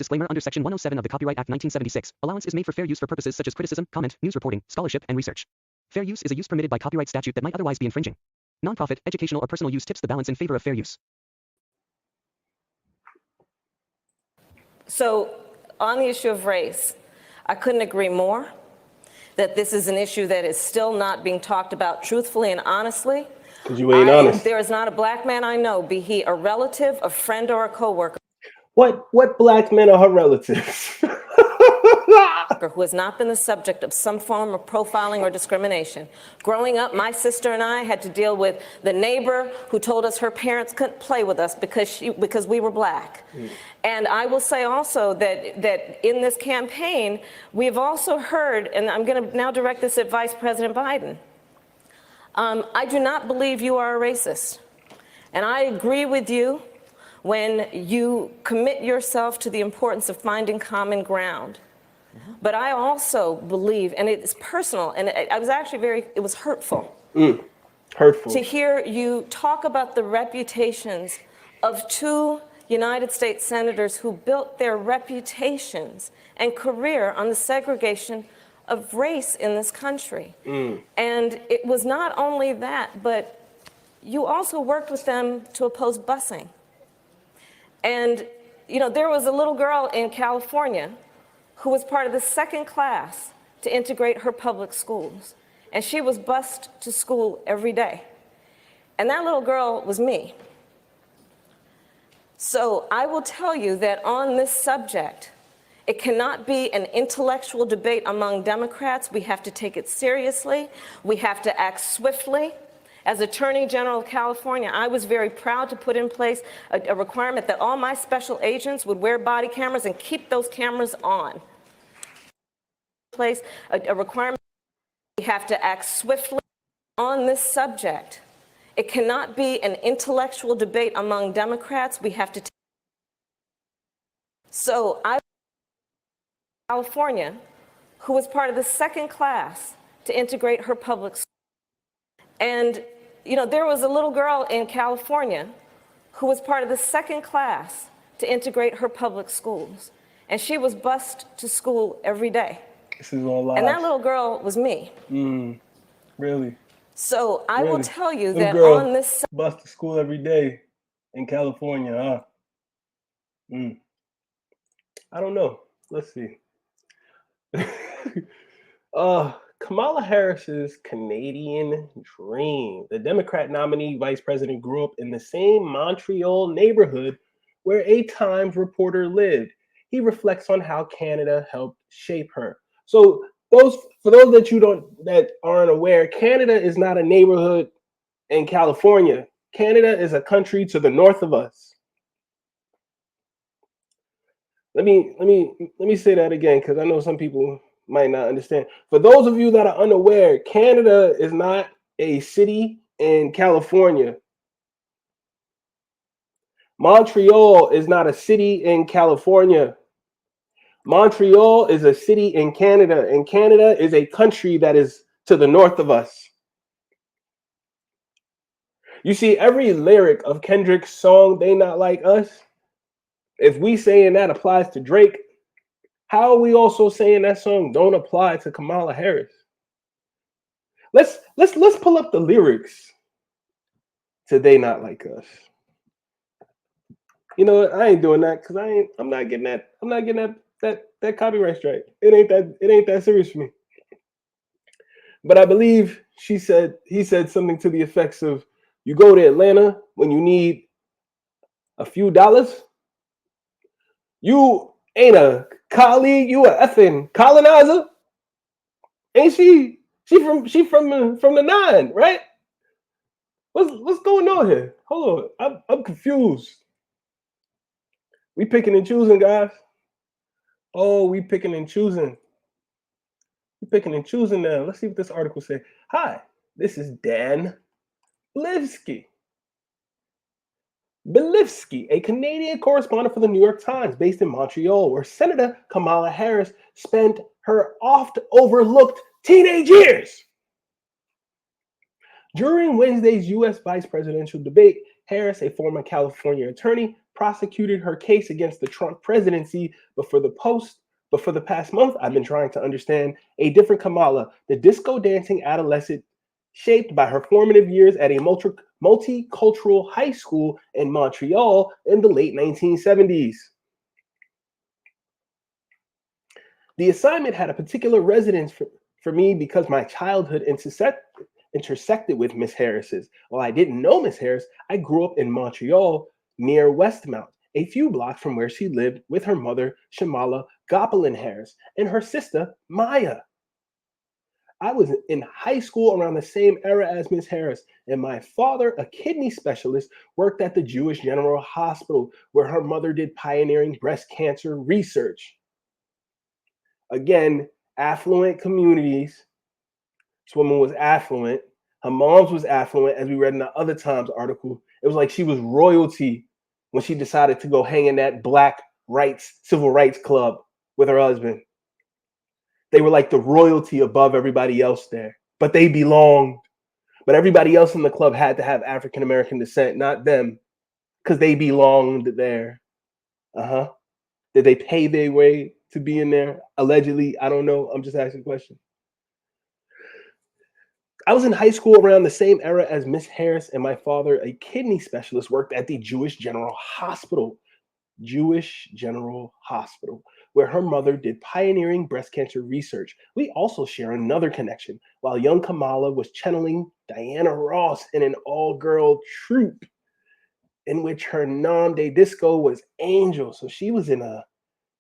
disclaimer under Section 107 of the Copyright Act 1976. Allowance is made for fair use for purposes such as criticism, comment, news reporting, scholarship, and research. Fair use is a use permitted by copyright statute that might otherwise be infringing. Nonprofit, educational, or personal use tips the balance in favor of fair use. So, on the issue of race, I couldn't agree more that this is an issue that is still not being talked about truthfully and honestly. Because you ain't honest. There is not a black man I know, be he a relative, a friend, or a coworker. What black men are her relatives? Who has not been the subject of some form of profiling or discrimination. Growing up, my sister and I had to deal with the neighbor who told us her parents couldn't play with us because we were black. And I will say also that in this campaign, we've also heard, and I'm going to now direct this at Vice President Biden, I do not believe you are a racist. And I agree with you when you commit yourself to the importance of finding common ground. But I also believe, and it's personal, and I was actually it was hurtful. Hurtful. To hear you talk about the reputations of two United States senators who built their reputations and career on the segregation of race in this country. And it was not only that, but you also worked with them to oppose busing. And, you know, there was a little girl in California who was part of the second class to integrate her public schools. And she was bused to school every day. And that little girl was me. So I will tell you that on this subject, it cannot be an intellectual debate among Democrats. We have to take it seriously. We have to act swiftly. As Attorney General of California, I was very proud to put in place a requirement that all my special agents would wear body cameras and keep those cameras on. A requirement we have to act swiftly on this subject. It cannot be an intellectual debate among Democrats. We have to. So I, California, who was part of the second class to integrate her public schools. And, you know, there was a little girl in California who was part of the second class to integrate her public schools. And she was bused to school every day. This is all lies. And that little girl was me. Really? So I will tell you little that girl on this... Bus to school every day in California, huh? I don't know. Let's see. Kamala Harris's Canadian dream. The Democrat nominee vice president grew up in the same Montreal neighborhood where a Times reporter lived. He reflects on how Canada helped shape her. So for those that aren't aware, Canada is not a neighborhood in California. Canada is a country to the north of us. Let me say that again, because I know some people might not understand. For those of you that are unaware, Canada is not a city in California. Montreal is not a city in California. Montreal is a city in Canada, and Canada is a country that is to the north of us. You see, every lyric of Kendrick's song, They Not Like Us, if we saying that applies to Drake, how are we also saying that song don't apply to Kamala Harris? Let's pull up the lyrics to They Not Like Us. You know what? I ain't doing that because I'm not getting that copyright strike. It ain't that serious for me. But I believe he said something to the effects of, you go to Atlanta when you need a few dollars. You ain't a colleague, you a effing colonizer. Ain't she? She from the 9, right? What's going on here? Hold on, I'm confused. We picking and choosing, guys. Oh, we picking and choosing. We picking and choosing now. Let's see what this article says. Hi, this is Dan Bilivsky, a Canadian correspondent for the New York Times based in Montreal, where Senator Kamala Harris spent her oft-overlooked teenage years. During Wednesday's U.S. vice presidential debate, Harris, a former California attorney, prosecuted her case against the Trump presidency, but for the past month, I've been trying to understand a different Kamala, the disco dancing adolescent shaped by her formative years at a multicultural high school in Montreal in the late 1970s. The assignment had a particular resonance for me because my childhood intersected with Miss Harris's. While I didn't know Miss Harris, I grew up in Montreal near Westmount, a few blocks from where she lived with her mother, Shamala Gopelin Harris, and her sister, Maya. I was in high school around the same era as Miss Harris, and my father, a kidney specialist, worked at the Jewish General Hospital, where her mother did pioneering breast cancer research. Again, affluent communities. This woman was affluent. Her mom's was affluent, as we read in the other Times article. It was like she was royalty when she decided to go hang in that black civil rights club with her husband. They were like the royalty above everybody else there, but they belonged. But everybody else in the club had to have African American descent, not them, because they belonged there. Did they pay their way to be in there? Allegedly, I don't know. I'm just asking a question. I was in high school around the same era as Miss Harris, and my father, a kidney specialist, worked at the Jewish General Hospital, where her mother did pioneering breast cancer research. We also share another connection. While young Kamala was channeling Diana Ross in an all-girl troupe in which her nom de disco was Angel. So she was in a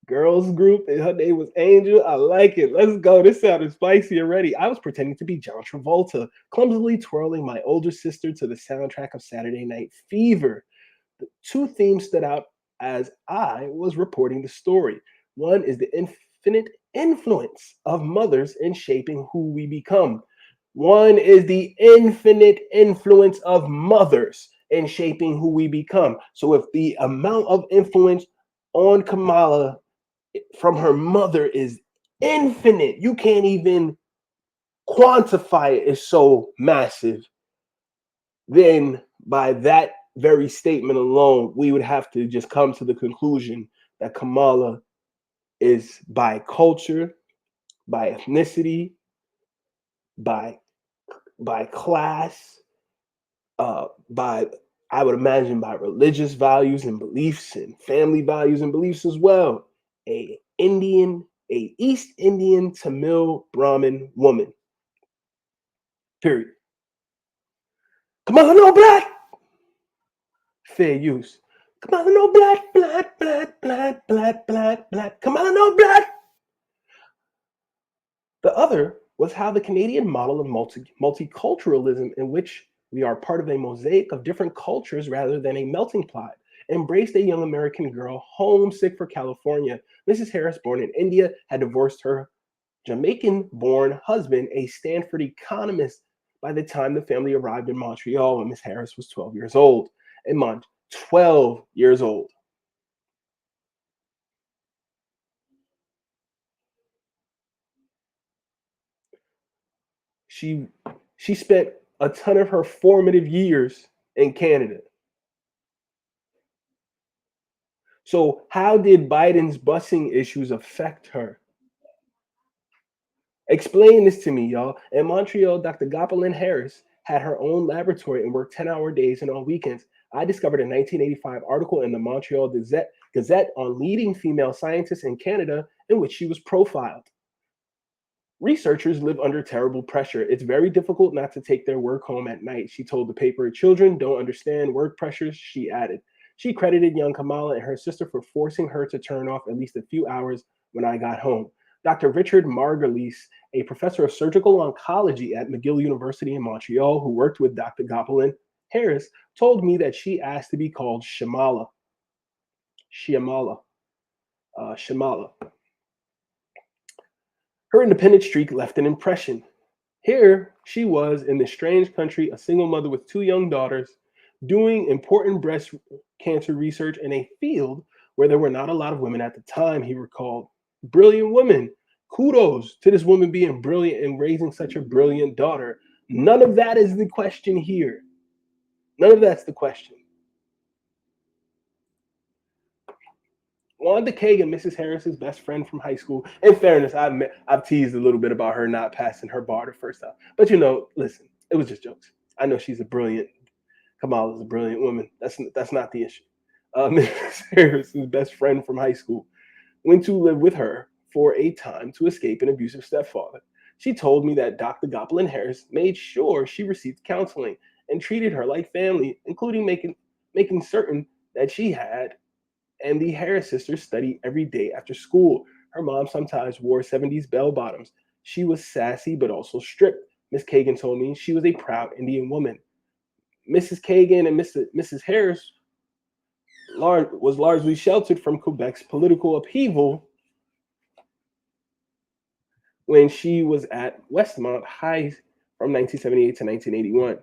girls group and her name was Angel. I like it. Let's go. This sounded spicy already. I was pretending to be John Travolta, clumsily twirling my older sister to the soundtrack of Saturday Night Fever. The two themes stood out as I was reporting the story. One is the infinite influence of mothers in shaping who we become. One is the infinite influence of mothers in shaping who we become. So if the amount of influence on Kamala from her mother is infinite, you can't even quantify it, is so massive, then by that very statement alone, we would have to just come to the conclusion that Kamala is by culture, by ethnicity, by class, by, I would imagine, by religious values and beliefs and family values and beliefs as well, a East Indian Tamil Brahmin woman. Period. Kamala no black. Fair use. Kamala no black. Kamala no black. The other was how the Canadian model of multiculturalism, in which we are part of a mosaic of different cultures rather than a melting pot, embraced a young American girl homesick for California. Mrs. Harris, born in India, had divorced her Jamaican-born husband, a Stanford economist, by the time the family arrived in Montreal when Miss Harris was 12 years old. 12 years old. She spent a ton of her formative years in Canada. So how did Biden's busing issues affect her? Explain this to me, y'all. In Montreal, Dr. Gopelin Harris had her own laboratory and worked 10-hour days and on weekends. I discovered a 1985 article in the Montreal Gazette on leading female scientists in Canada in which she was profiled. Researchers live under terrible pressure. It's very difficult not to take their work home at night, she told the paper. Children don't understand work pressures, she added. She credited young Kamala and her sister for forcing her to turn off at least a few hours when I got home. Dr. Richard Margulies, a professor of surgical oncology at McGill University in Montreal, who worked with Dr. Gopelin Harris, told me that she asked to be called Shamala. Her independent streak left an impression. Here she was in this strange country, a single mother with two young daughters, doing important breast cancer research in a field where there were not a lot of women at the time, he recalled. Brilliant woman. Kudos to this woman being brilliant and raising such a brilliant daughter. None of that is the question here. None of that's the question. Wanda Kagan, Mrs. Harris's best friend from high school. In fairness, I've teased a little bit about her not passing her bar the first time. But listen, it was just jokes. I know Kamala's a brilliant woman. That's not the issue. Mrs. Harris's best friend from high school went to live with her for a time to escape an abusive stepfather. She told me that Dr. Goplin Harris made sure she received counseling and treated her like family, including making certain that she had and the Harris sisters study every day after school. Her mom sometimes wore 70s bell bottoms. She was sassy but also strict. Miss Kagan told me she was a proud Indian woman. Mrs. Kagan and Mrs. Harris was largely sheltered from Quebec's political upheaval when she was at Westmont High from 1978 to 1981.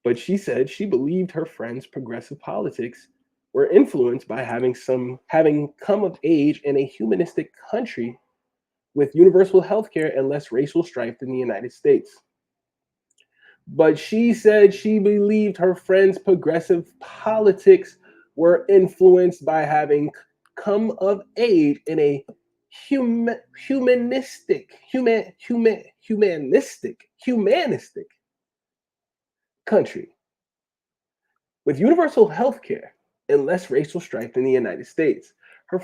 But she said she believed her friends' progressive politics were influenced by having come of age in a humanistic country with universal health care and less racial strife than the United States. But she said she believed her friends' progressive politics were influenced by having come of age in a humanistic country with universal health care and less racial strife than the United States. Her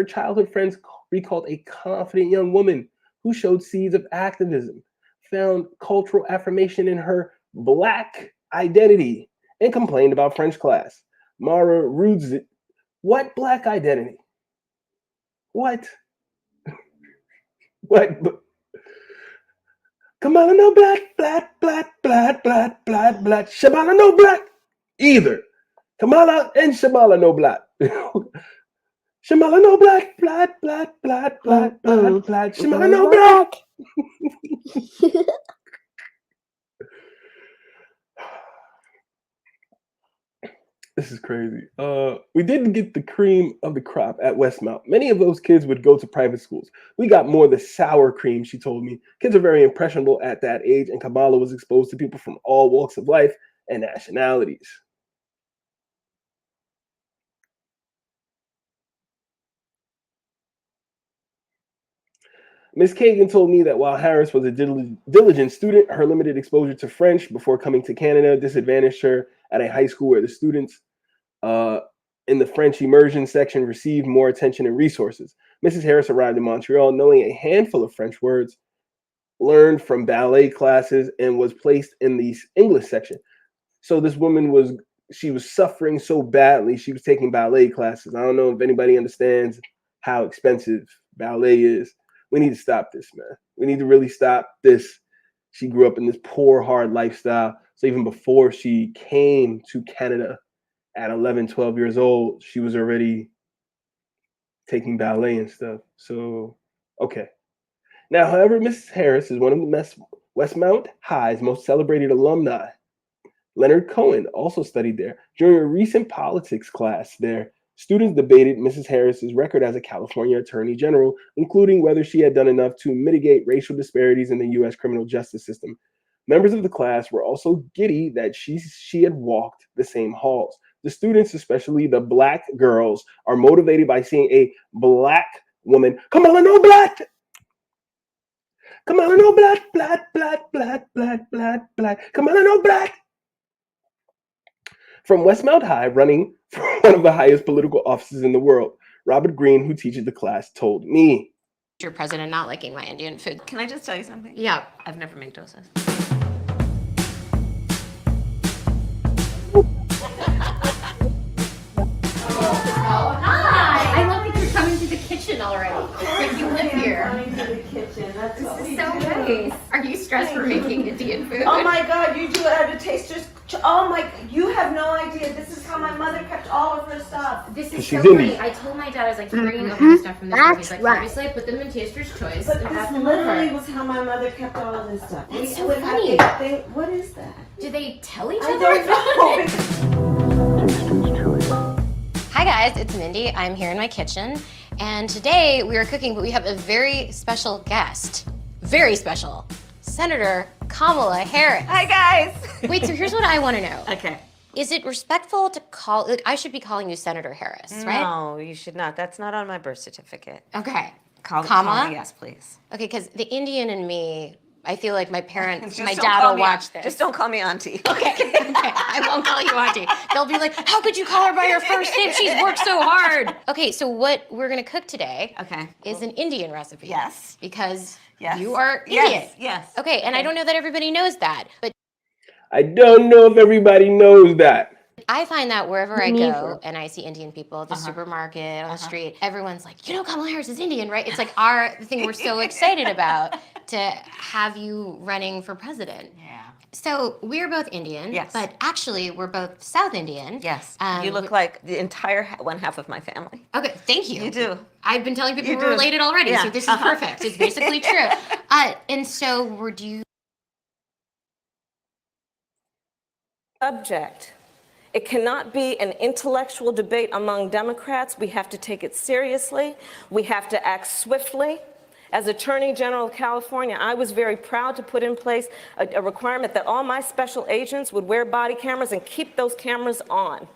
childhood friends recalled a confident young woman who showed seeds of activism, found cultural affirmation in her Black identity, and complained about French class. Mara Rudzit, what Black identity? What? What? Kamala no black. Shamala no black. Either. Kamala and Shamala no black. Shamala no black. Shamala no black. This is crazy. We didn't get the cream of the crop at Westmount. Many of those kids would go to private schools. We got more of the sour cream, she told me. Kids are very impressionable at that age, and Kamala was exposed to people from all walks of life and nationalities. Ms. Kagan told me that while Harris was a diligent student, her limited exposure to French before coming to Canada disadvantaged her at a high school where the students in the French immersion section received more attention and resources. Mrs. Harris arrived in Montreal knowing a handful of French words, learned from ballet classes, and was placed in the English section. So this woman was suffering so badly, she was taking ballet classes. I don't know if anybody understands how expensive ballet is. We need to stop this, man. We need to really stop this. She grew up in this poor, hard lifestyle. So even before she came to Canada at 11, 12 years old, she was already taking ballet and stuff. So, okay. Now, however, Mrs. Harris is one of the Westmount High's most celebrated alumni. Leonard Cohen also studied there. During a recent politics class there, students debated Mrs. Harris's record as a California Attorney General, including whether she had done enough to mitigate racial disparities in the U.S. criminal justice system. Members of the class were also giddy that she had walked the same halls. The students, especially the Black girls, are motivated by seeing a Black woman. Kamala no black. Kamala no black. Kamala no black. From Westmount High, running for one of the highest political offices in the world, Robert Green, who teaches the class, told me. Your president not liking my Indian food. Can I just tell you something? Yeah. I've never made dosas. Hi! I love that you're coming to the kitchen already. Like you live here. Coming to the kitchen. That's This is so nice. Are you stressed for making Indian food? Oh my God, you do it at a taster's. Oh my, you have no idea. This is how my mother kept all of her stuff. This is She's so funny. Indian. I told my dad, I was like, you're bringing over the stuff from this store. He's like, obviously I put them in Taster's Choice. But and this have them literally over. was how my mother kept all of this stuff. That's so would have funny. a thing- What is that? Do they tell each I other don't about know. it? Hi guys, it's Mindy. I'm here in my kitchen. And today we are cooking, but we have a very special guest. Very special. Senator Kamala Harris. Hi guys. Wait, so here's what I want to know. Okay. Is it respectful to call, like, I should be calling you Senator Harris, right? No, you should not. That's not on my birth certificate. Okay. Kamala? Kamala? Yes, please. Okay, because the Indian in me, I feel like my parents, Just my don't dad call will me- watch this. Just don't call me auntie. Okay, I won't call you auntie. They'll be like, how could you call her by her first name? She's worked so hard. Okay, so what we're gonna cook today is an Indian recipe. Yes. Because Yes. you are Indian. Yes. Okay, and I don't know that everybody knows that, but I don't know if everybody knows that. I find that wherever I neither. go and I see Indian people at the supermarket, on the street, everyone's like, you know, Kamala Harris is Indian, right? It's like the thing we're so excited about to have you running for president. Yeah. So we're both Indian, Yes. but actually we're both South Indian. Yes. You look like the entire one half of my family. Okay, thank you. You do. I've been telling people You we're do. related already, Yeah. so this is perfect. It's basically true. And so do you... Subject. It cannot be an intellectual debate among Democrats. We have to take it seriously. We have to act swiftly. As Attorney General of California, I was very proud to put in place a requirement that all my special agents would wear body cameras and keep those cameras on.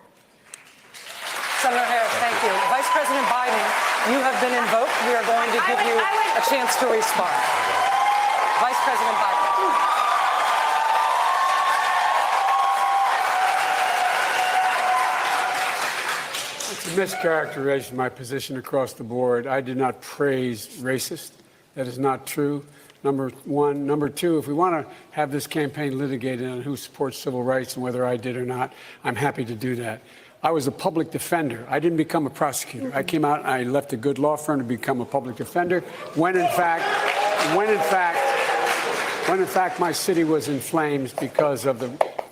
Senator Harris, thank you. Vice President Biden, you have been invoked. We are going to give you a chance to respond. Vice President Biden. It's a mischaracterization of my position across the board. I did not praise racist. That is not true. Number one. Number two, if we want to have this campaign litigated on who supports civil rights and whether I did or not, I'm happy to do that. I was a public defender. I didn't become a prosecutor. I came out and I left a good law firm to become a public defender when in fact my city was in flames because of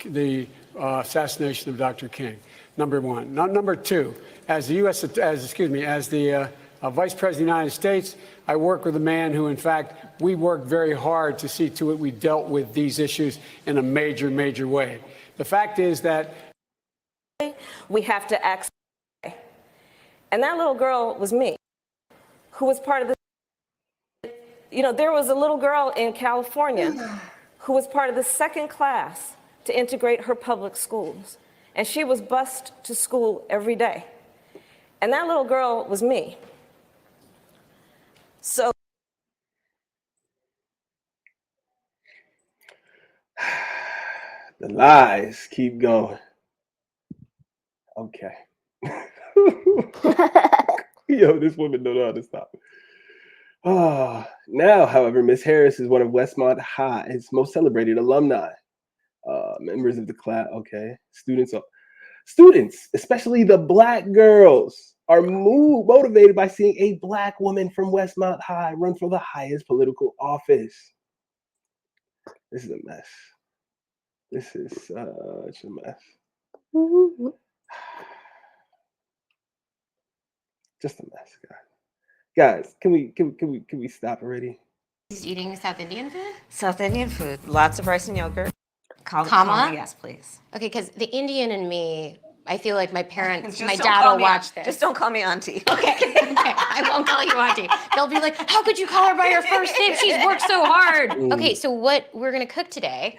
the assassination of Dr. King. Number one. Number two, as the Vice President of the United States, I work with a man who, in fact, we worked very hard to see to it we dealt with these issues in a major, major way. The fact is that We have to act swiftly. And that little girl was me, who was part of the, you know, there was a little girl in California who was part of the second class to integrate her public schools. And she was bused to school every day. And that little girl was me. So The lies keep going. Okay. Yo, this woman don't know how to stop. Now, however, Miss Harris is one of Westmont High's most celebrated alumni. Members of the class, okay. Students, especially the black girls, are motivated by seeing a black woman from Westmont High run for the highest political office. This is a mess. This is such a mess. Just a mess, guys. Can we stop already? He's eating South Indian food? South Indian food, lots of rice and yogurt. Kamala? Yes, please. Okay, because the Indian in me, I feel like my parents, Just my don't dad call will me- watch this. Just don't call me auntie. Okay, I won't call you auntie. They'll be like, how could you call her by her first name? She's worked so hard. Okay, so what we're gonna cook today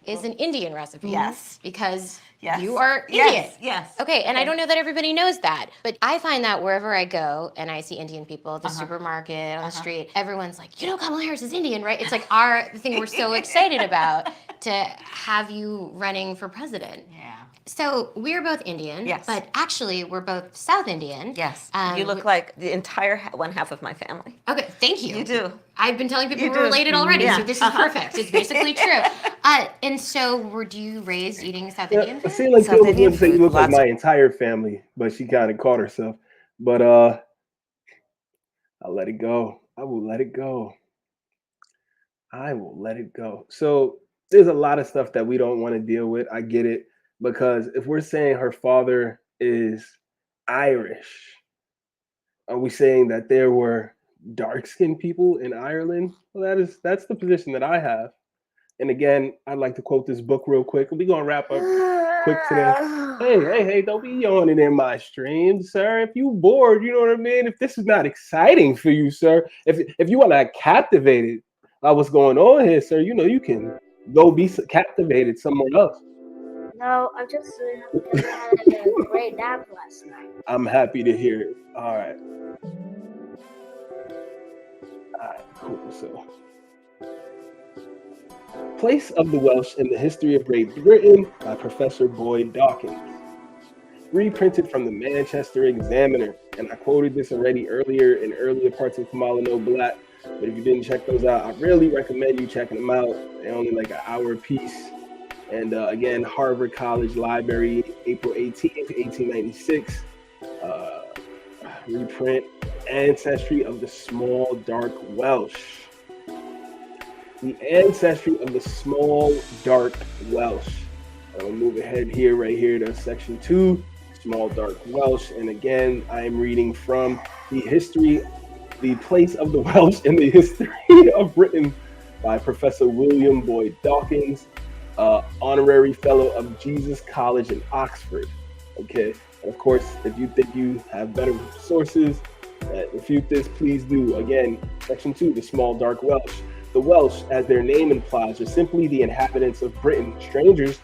is an Indian recipe. Yes. Because Yes. you are Indian. Yes. Okay, and I don't know that everybody knows that, but I find that wherever I go and I see Indian people at the supermarket, on the street, everyone's like, you know, Kamala Harris is Indian, right? It's like the thing we're so excited about to have you running for president. Yeah. So we're both Indian, Yes. but actually we're both South Indian. Yes. You look like the entire one half of my family. Okay, thank you. You do. I've been telling people You we're do. related already, Yeah. so this is perfect. It's basically true. And so were you raised eating South Indian I food? feel like South Phil was Indian going to say you food, look like lots my entire family, but she kind of caught herself. But I'll let it go. I will let it go. So there's a lot of stuff that we don't want to deal with. I get it. Because if we're saying her father is Irish, are we saying that there were dark-skinned people in Ireland? Well, that's the position that I have. And again, I'd like to quote this book real quick. We're gonna wrap up quick today. Hey, don't be yawning in my stream, sir. If you bored, you know what I mean? If this is not exciting for you, sir, if you are not captivated by what's going on here, sir, you know you can go be captivated somewhere else. No, I'm just happy because I had a great nap last night. I'm happy to hear it. All right. All right, cool. So, Place of the Welsh in the History of Great Britain by Professor Boyd Dawkins. Reprinted from the Manchester Examiner. And I quoted this already earlier in earlier parts of Kamala No Black. But if you didn't check those out, I really recommend you checking them out. They're only like an hour a piece. And again, Harvard College Library, April 18th, 1896. Reprint, Ancestry of the Small Dark Welsh. The Ancestry of the Small Dark Welsh. I'll move ahead here, right here to section 2, Small Dark Welsh. And again, I'm reading from the Place of the Welsh in the History of Britain by Professor William Boyd Dawkins, honorary fellow of Jesus College in Oxford. Okay, and of course, if you think you have better sources that refute this, please do. Again, section 2, the Small Dark Welsh. The Welsh, as their name implies, are simply the inhabitants of Britain, strangers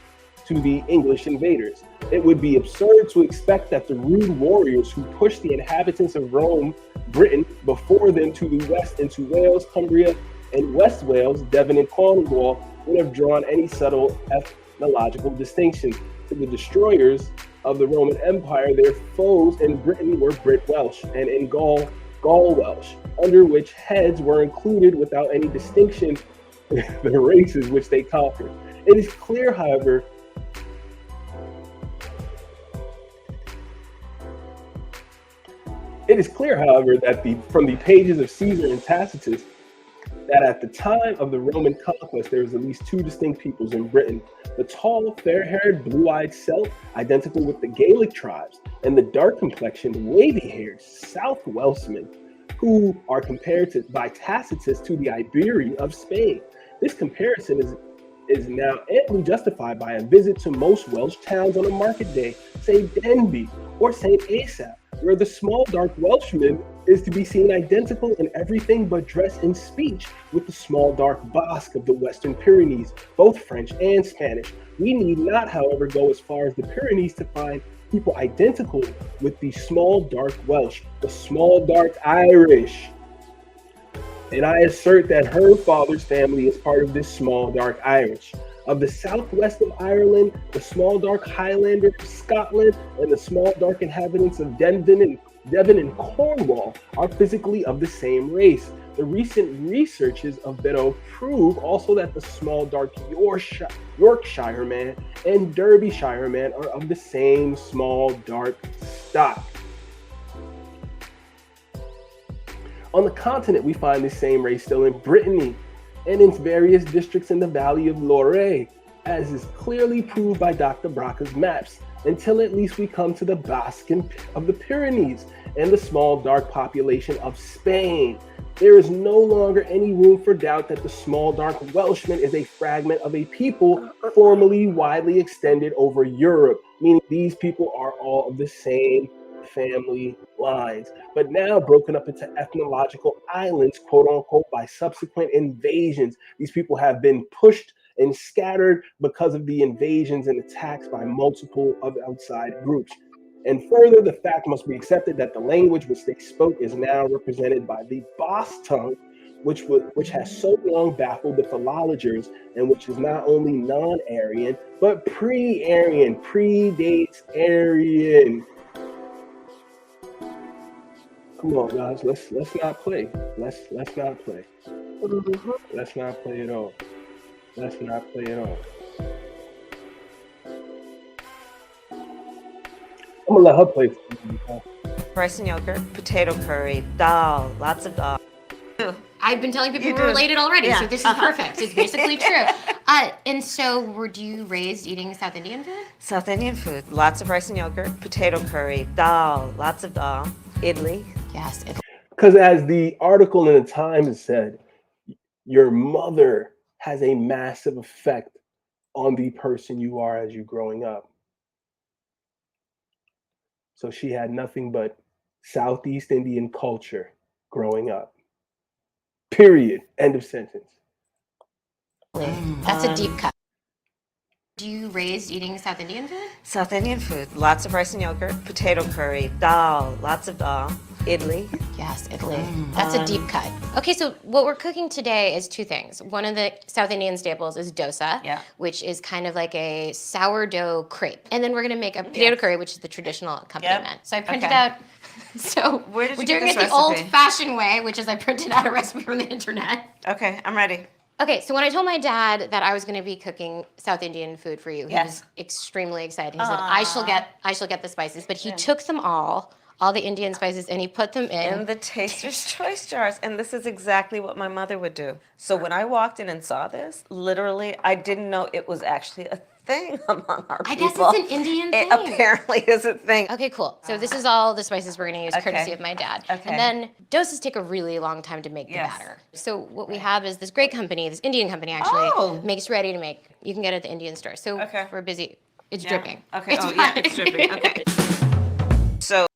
to the English invaders. It would be absurd to expect that the rude warriors who pushed the inhabitants of Britain before them to the west into Wales, Cumbria, and West Wales, Devon and Cornwall, would have drawn any subtle ethnological distinction. To the destroyers of the Roman Empire, their foes in Britain were Brit Welsh, and in Gaul Welsh, under which heads were included without any distinction the races which they conquered. It is clear, however, that from the pages of Caesar and Tacitus, that at the time of the Roman conquest, there was at least two distinct peoples in Britain. The tall, fair-haired, blue-eyed Celt, identical with the Gaelic tribes, and the dark-complexioned, wavy-haired South Welshmen, who are compared by Tacitus to the Iberi of Spain. This comparison is now amply justified by a visit to most Welsh towns on a market day, say Denbigh or St. Asaph, where the small dark Welshman is to be seen identical in everything but dress and speech with the small dark Basque of the Western Pyrenees, both French and Spanish. We need not, however, go as far as the Pyrenees to find people identical with the small dark Welsh, the small dark Irish. And I assert that her father's family is part of this small dark Irish. Of the southwest of Ireland, the small dark Highlander of Scotland, and the small dark inhabitants of Devon and Cornwall are physically of the same race. The recent researches of Beddoe prove also that the small dark Yorkshire man and Derbyshire man are of the same small dark stock. On the continent, we find the same race still in Brittany and in various districts in the valley of Loire, as is clearly proved by Dr. Braca's maps, until at least we come to the Basque of the Pyrenees and the small dark population of Spain. There is no longer any room for doubt that the small dark Welshman is a fragment of a people formerly widely extended over Europe, meaning these people are all of the same family lines, but now broken up into ethnological islands, quote unquote, by subsequent invasions. These people have been pushed and scattered because of the invasions and attacks by multiple of outside groups. And further, the fact must be accepted that the language which they spoke is now represented by the Basque tongue, which has so long baffled the philologers, and which is not only non-Aryan, but pre-Aryan, predates Aryan. Come on, guys, let's not play. Let's not play. Let's not play at all. Let's not play at all. I'm gonna let her play. Rice and yogurt, potato curry, dal, lots of dal. I've been telling people we're related already, so this is perfect. It's basically true. And so, were you raised eating South Indian food? South Indian food, lots of rice and yogurt, potato curry, dal, lots of dal, idli. Yes. Because as the article in the Times said, your mother has a massive effect on the person you are as you're growing up. So she had nothing but Southeast Indian culture growing up. Period. End of sentence. That's a deep cut. Do you raise eating South Indian food? South Indian food, lots of rice and yogurt, potato curry, dal, lots of dal, idli. Yes, Italy. That's a deep cut. Okay, so what we're cooking today is two things. One of the South Indian staples is dosa, which is kind of like a sourdough crepe. And then we're gonna make a potato curry, which is the traditional accompaniment. So I printed out, so Where did we're you get doing this it the recipe? old-fashioned way, which is I printed out a recipe from the internet. Okay, I'm ready. Okay, so when I told my dad that I was going to be cooking South Indian food for you, he was extremely excited. He said, "I shall get the spices." But he took them all the Indian spices, and he put them in the Taster's Choice jars. And this is exactly what my mother would do. So when I walked in and saw this, literally, I didn't know it was actually a thing among our people. I guess it's an Indian thing. It apparently is a thing. Okay, cool. So this is all the spices we're going to use, courtesy of my dad. Okay. And then dosas take a really long time to make the batter. So what we have is this great company, this Indian company actually, makes ready to make. You can get it at the Indian store. So we're busy. It's dripping. Okay. It's it's dripping. Okay. So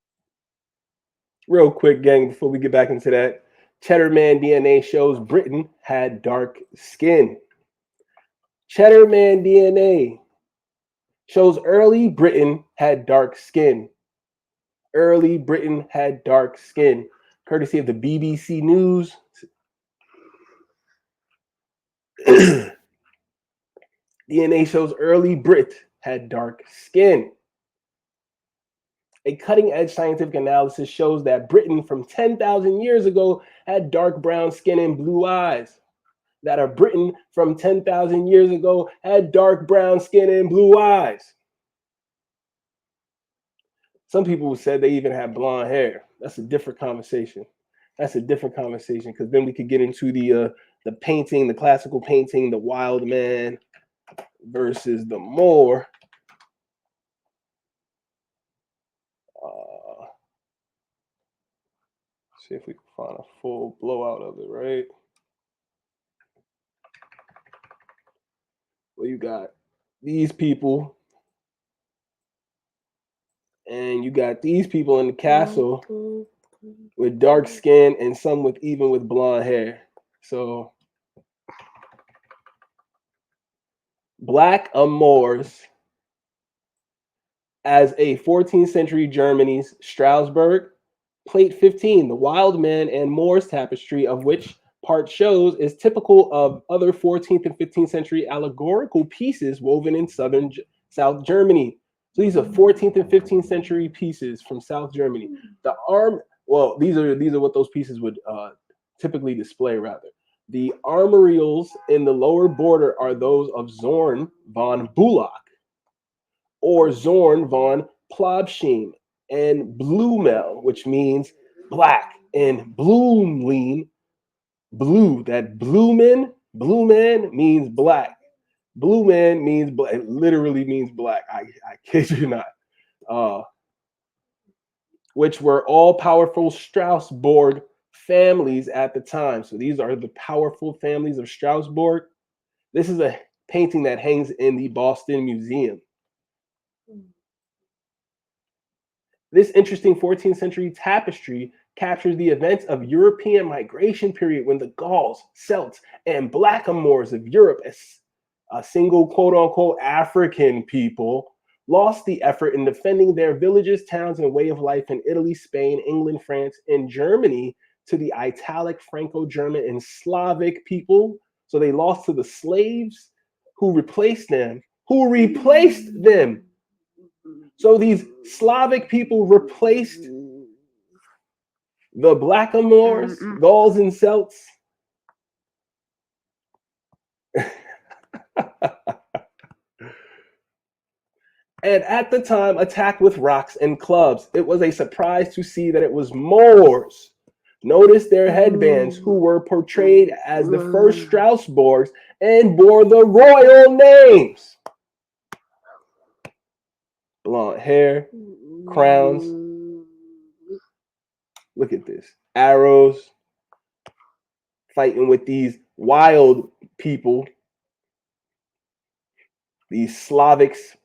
Real quick, gang, before we get back into that, Cheddar Man DNA shows Britain had dark skin. Cheddar Man DNA shows early Britain had dark skin. Early Britain had dark skin. Courtesy of the BBC News. DNA shows early Brit had dark skin. A cutting-edge scientific analysis shows that Britain from 10,000 years ago had dark brown skin and blue eyes. That a Britain from 10,000 years ago had dark brown skin and blue eyes. Some people said they even had blonde hair. That's a different conversation. Because then we could get into the painting, the classical painting, the wild man versus the Moor. See if we can find a full blowout of it, right? Well, you got these people, and you got these people in the castle with dark skin and some even with blonde hair. So Black Moors as a 14th century Germany's Strasbourg. Plate 15, the Wild Man and Moors tapestry, of which part shows, is typical of other 14th and 15th century allegorical pieces woven in South Germany. So these are 14th and 15th century pieces from South Germany. These are what those pieces would typically display, rather. The armorials in the lower border are those of Zorn von Bullock or Zorn von Plobsheim, and Blumel, which means black, and Blumlein, blue. That blue man means black. Blue man means black. It literally means black. I kid you not. Which were all powerful Strasbourg families at the time. So these are the powerful families of Strasbourg. This is a painting that hangs in the Boston Museum. This interesting 14th century tapestry captures the events of European migration period when the Gauls, Celts, and Blackamoors of Europe, as a single quote-unquote African people, lost the effort in defending their villages, towns, and way of life in Italy, Spain, England, France, and Germany to the Italic, Franco-German, and Slavic people. So they lost to the slaves who replaced them. So these Slavic people replaced the Blackamoors, Gauls, and Celts. And at the time, attacked with rocks and clubs. It was a surprise to see that it was Moors. Notice their headbands, who were portrayed as the first Strasbourgs and bore the royal names. Blonde hair, crowns. Look at this. Arrows. Fighting with these wild people. These Slavics,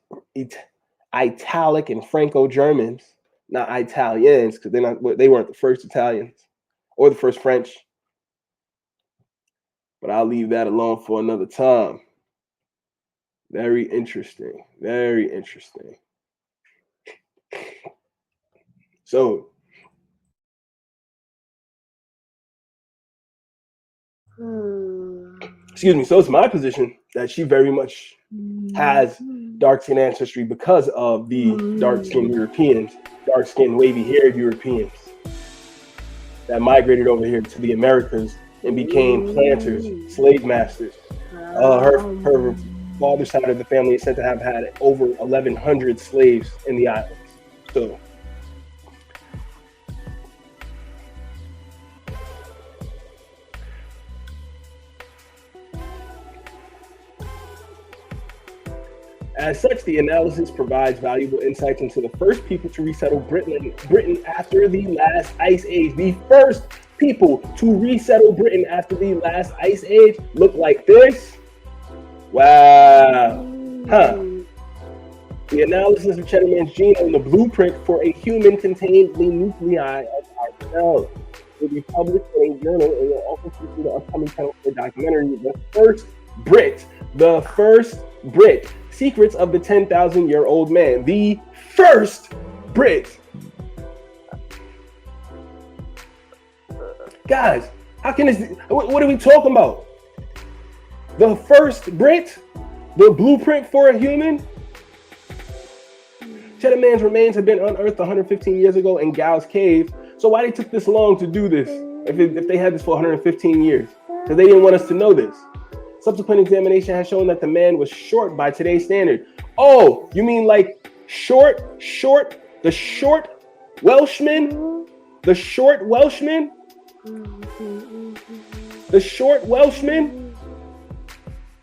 Italic and Franco-Germans. Not Italians, because they weren't the first Italians or the first French. But I'll leave that alone for another time. Very interesting. Very interesting. So, excuse me. So it's my position that she very much has dark skin ancestry because of the dark skinned Europeans, dark skinned wavy haired Europeans that migrated over here to the Americas and became planters, slave masters. Her father's side of the family is said to have had over 1,100 slaves in the islands. So, as such, the analysis provides valuable insights into the first people to resettle Britain after the last ice age. The first people to resettle Britain after the last ice age look like this. Wow. Huh. The analysis of Cheddar Man's genome, the blueprint for a human, contains the nuclei of our cells. It will be published in a journal and will also feature the upcoming Channel 4 documentary, The First Brit, Secrets of the 10,000-Year-Old Man. The first Brit. Guys, how can this, what are we talking about? The first Brit? The blueprint for a human? Cheddar Man's remains have been unearthed 115 years ago in Gow's Cave. So why they took this long to do this if they had this for 115 years? Because they didn't want us to know this. Subsequent examination has shown that the man was short by today's standard. Oh, you mean like short, the short Welshman? The short Welshman? The short Welshman?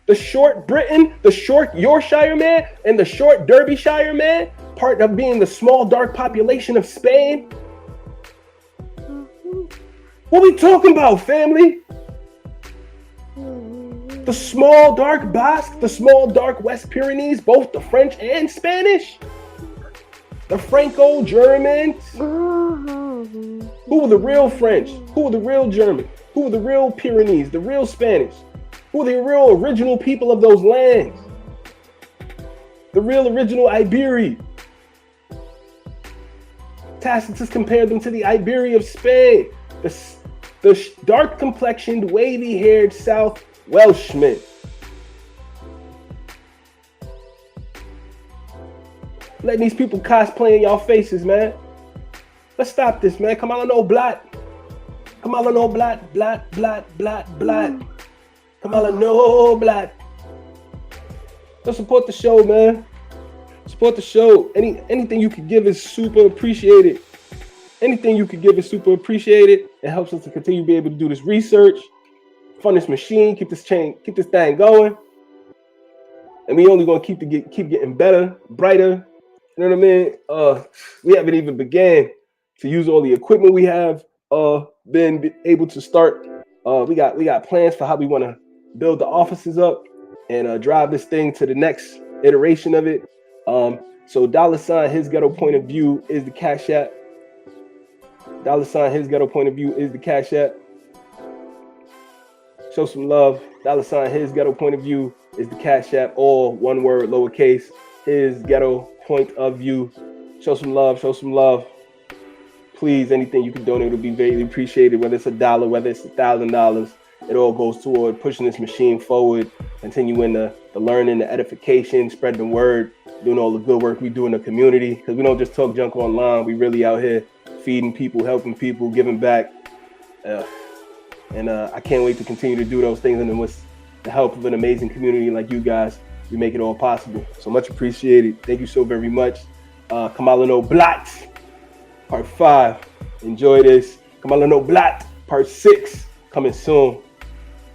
The short Britain? The short Yorkshire man? And the short Derbyshire man? Part of being the small dark population of Spain? What we talking about, family? The small dark Basque, the small dark West Pyrenees, both the French and Spanish? The Franco-Germans? Who were the real French? Who were the real German? Who were the real Pyrenees, the real Spanish? Who were the real original people of those lands? The real original Iberi. Tacitus compared them to the Iberi of Spain. The dark complexioned, wavy haired South Welshman. Letting these people cosplay in y'all faces, man. Let's stop this, man. Kamala no blat. Kamala no blat, blat, blat, blat, blat. Kamala no blat. Let's support the show, man. Support the show. Anything you could give is super appreciated. Anything you could give is super appreciated. It helps us to continue to be able to do this research, fund this machine, keep this thing going. And we only gonna keep getting better, brighter. You know what I mean? We haven't even began to use all the equipment we have been able to start. We got plans for how we want to build the offices up and drive this thing to the next iteration of it. So $ his ghetto point of view is the Cash App. $ his ghetto point of view is the Cash App. Show some love. $ his ghetto point of view is the Cash App. All one word, lowercase. His ghetto point of view. Show some love. Show some love. Please, anything you can donate will be very appreciated. Whether it's $1, whether it's $1,000, it all goes toward pushing this machine forward, continuing the learning, the edification, spreading the word, doing all the good work we do in the community. Because we don't just talk junk online. We really out here feeding people, helping people, giving back. And I can't wait to continue to do those things. And then with the help of an amazing community like you guys, we make it all possible. So much appreciated. Thank you so very much. Kamala no blat, part 5. Enjoy this. Kamala no blat, part 6 coming soon.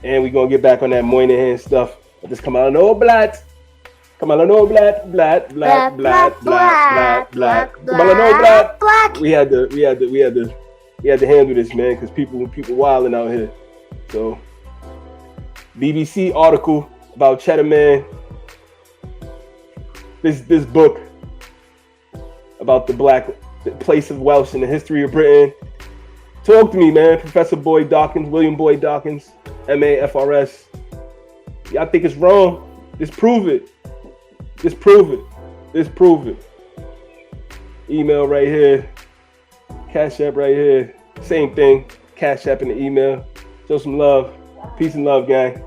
And we're gonna get back on that Moynihan stuff. But this Kamala no blat. Kamala no blat, blat, blat, blat, blat, blat, blat. Kamala no blat. We had to handle this, man, because people wilding out here. So BBC article about Cheddar Man. This book about the place of Welsh in the history of Britain. Talk to me, man. Professor Boyd Dawkins, William Boyd Dawkins, MAFRS. Y'all think it's wrong? Just prove it. Just prove it. Just prove it. Email right here. Cash App right here. Same thing. Cash App in the email. Show some love. Peace and love, gang.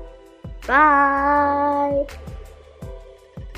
Bye.